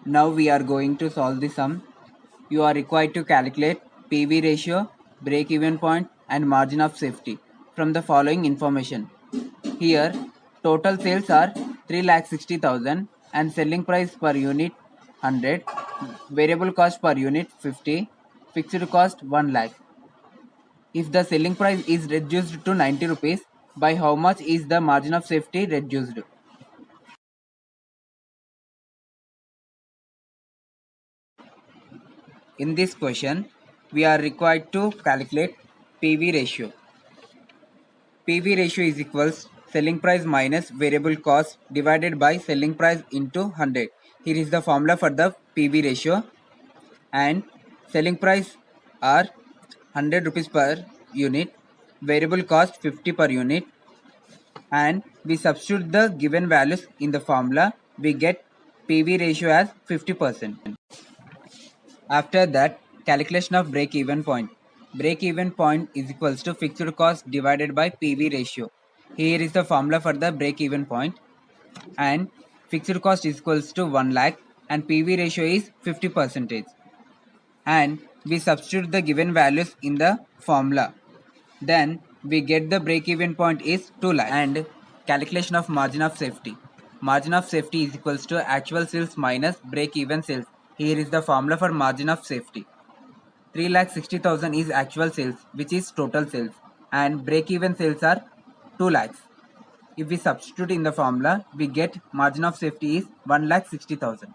Now we are going to solve the sum. You are required to calculate PV ratio, break-even point and margin of safety from the following information. Here, total sales are 3,60,000 and selling price per unit 100, variable cost per unit 50, fixed cost 1 lakh. If the selling price is reduced to 90 rupees, by how much is the margin of safety reduced? In this question, we are required to calculate PV ratio. PV ratio is equals selling price minus variable cost divided by selling price into 100. Here is the formula for the PV ratio, and selling price are 100 rupees per unit, variable cost 50 per unit, and we substitute the given values in the formula. We get PV ratio as 50%. After that, calculation of break-even point. Break-even point is equals to fixed cost divided by PV ratio. Here is the formula for the break-even point, and fixed cost is equals to 1 lakh and PV ratio is 50%. And we substitute the given values in the formula. Then we get the break-even point is 2 lakh. And calculation of margin of safety. Margin of safety is equals to actual sales minus break-even sales. Here is the formula for margin of safety. 3,60,000 is actual sales, which is total sales, and break-even sales are 2 lakhs. If we substitute in the formula, we get margin of safety is 1,60,000.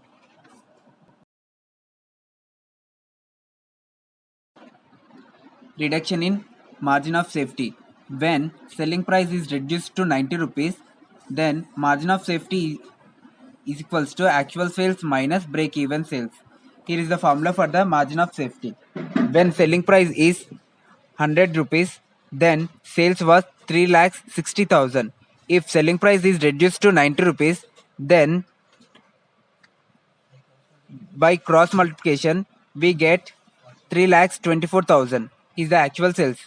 Reduction in margin of safety. When selling price is reduced to 90 rupees, then margin of safety is equals to actual sales minus break-even sales. Here is the formula for the margin of safety. When selling price is 100 rupees, then sales was 3,60,000. If selling price is reduced to 90 rupees, then by cross multiplication we get 3,24,000 is the actual sales.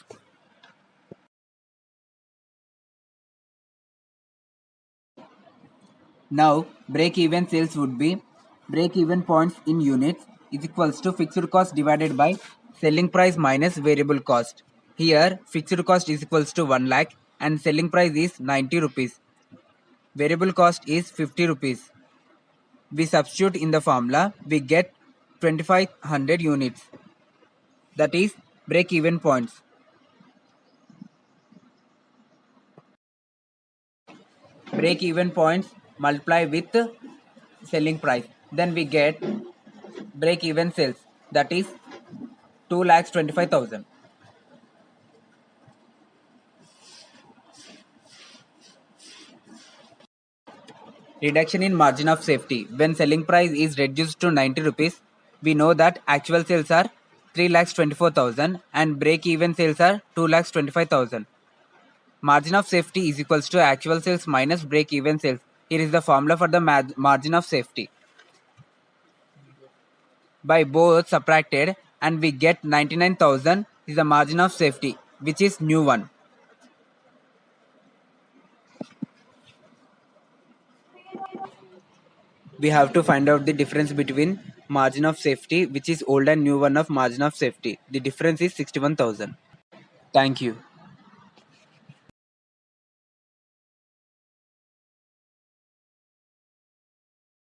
Now break-even sales would be break-even points in units is equals to fixed cost divided by selling price minus variable cost. Here fixed cost is equals to 1 lakh and selling price is 90 rupees. Variable cost is 50 rupees. We substitute in the formula, we get 2500 units. That is break-even points. Break-even points multiply with selling price. Then we get break-even sales. That is 2,25,000. Reduction in margin of safety. When selling price is reduced to 90 rupees, we know that actual sales are 3,24,000 and break-even sales are 2,25,000. Margin of safety is equals to actual sales minus break-even sales. Here is the formula for the margin of safety. By both subtracted and we get 99,000 is the margin of safety, which is new one. We have to find out the difference between margin of safety, which is old, and new one of margin of safety. The difference is 61,000. Thank you.